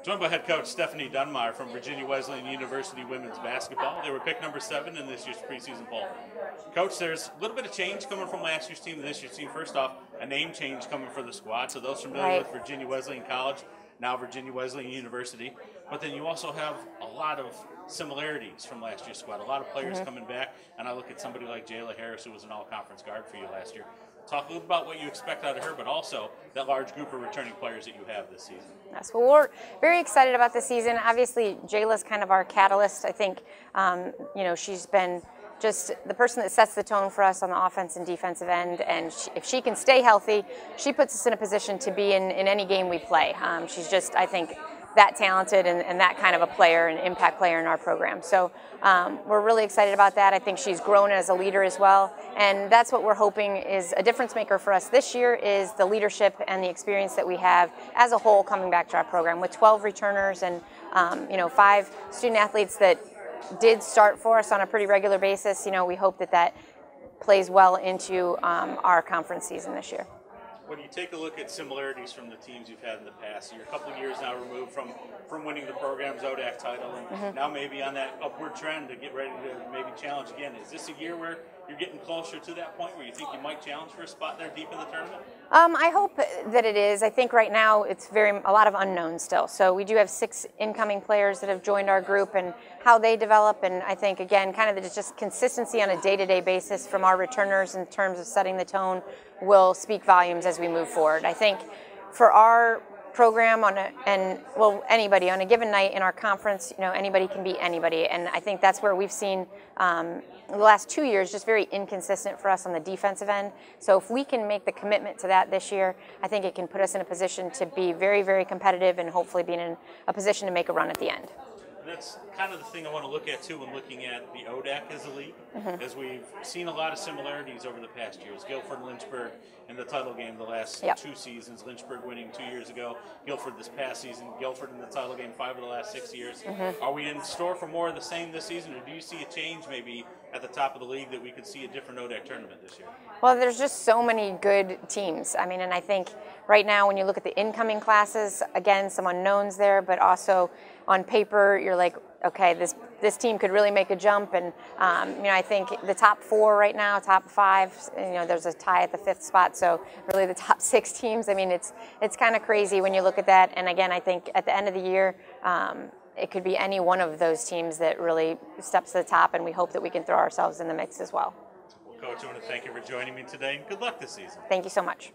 Joined by head coach Stephany Dunmyer from Virginia Wesleyan University women's basketball. They were picked number 7 in this year's preseason poll. Coach, there's a little bit of change coming from last year's team to this year's team. First off, a name change coming for the squad. So those familiar with Virginia Wesleyan College, now Virginia Wesleyan University. But then you also have a lot of similarities from last year's squad. A lot of players coming back, and I look at somebody like Jayla Harris, who was an all-conference guard for you last year. Talk a little about what you expect out of her, but also that large group of returning players that you have this season. Yes, well, we're very excited about this season. Obviously, Jayla's kind of our catalyst. I think, she's been just the person that sets the tone for us on the offense and defensive end, and if she can stay healthy, she puts us in a position to be in any game we play. She's just, I think, that talented and that kind of a player, an impact player in our program. So we're really excited about that. I think she's grown as a leader as well, and that's what we're hoping is a difference maker for us this year is the leadership and the experience that we have as a whole coming back to our program with 12 returners and 5 student athletes that did start for us on a pretty regular basis. We hope that plays well into our conference season this year. When you take a look at similarities from the teams you've had in the past, you're a couple of years now removed from winning the program's ODAC title, and now maybe on that upward trend to get ready to maybe challenge again. Is this a year where you're getting closer to that point where you think you might challenge for a spot there deep in the tournament? I hope that it is. I think right now it's a lot of unknowns still. So we do have 6 incoming players that have joined our group and how they develop, and I think again kind of just consistency on a day-to-day basis from our returners in terms of setting the tone will speak volumes as we move forward. I think for our program anybody on a given night in our conference, anybody can beat anybody, and I think that's where we've seen the last 2 years just very inconsistent for us on the defensive end. So if we can make the commitment to that this year, I think it can put us in a position to be very, very competitive and hopefully be in a position to make a run at the end. That's kind of the thing I want to look at too when looking at the ODAC as a league, as we've seen a lot of similarities over the past years. Guilford and Lynchburg in the title game the last 2 seasons, Lynchburg winning 2 years ago, Guilford this past season, Guilford in the title game 5 of the last 6 years. Are we in store for more of the same this season, or do you see a change maybe at the top of the league that we could see a different ODAC tournament this year? Well, there's just so many good teams. I mean, and I think right now when you look at the incoming classes, again, some unknowns there, but also on paper, you're like, okay, this team could really make a jump, and I think the top 4 right now, top 5, there's a tie at the 5th spot, so really the top 6 teams. I mean, it's kind of crazy when you look at that, and again, I think at the end of the year, it could be any one of those teams that really steps to the top, and we hope that we can throw ourselves in the mix as well. Well, Coach, I want to thank you for joining me today, and good luck this season. Thank you so much.